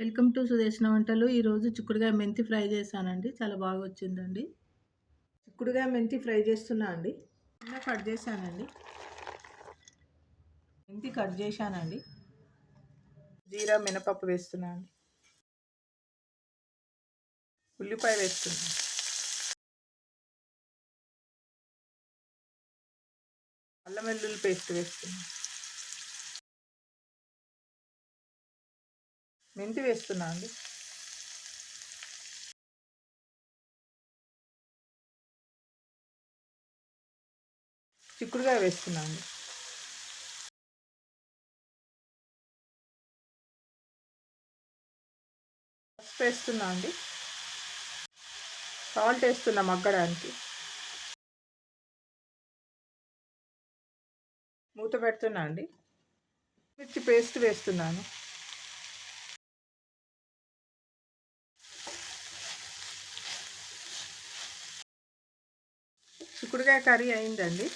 Welcome to Sudeshna వంటలు. ఈరోజు చిక్కుడుగాయ మెంతి ఫ్రై చేశానండి. చాలా బాగా వచ్చిందండి. చిక్కుడుగాయ మెంతి ఫ్రై చేస్తున్నా అండి. చిన్న కట్ చేశానండి. మెంతి కట్ చేశానండి. జీరా మినపప్పు వేస్తున్నా అండి. ఉల్లిపాయ వేస్తున్నా. అల్లం వెల్లుల్లి పేస్ట్ వేస్తున్నా. మెంతి వేస్తున్నా అండి. చిక్కుడుగాయ వేస్తున్నా అండి. పసుపు వేస్తున్నా అండి. సాల్ట్ వేస్తున్నా మగ్గడానికి. మూత పెడుతున్నా అండి. మిర్చి పేస్ట్ వేస్తున్నాను. చిక్కుడుగాయ కర్రీ అయిందండి.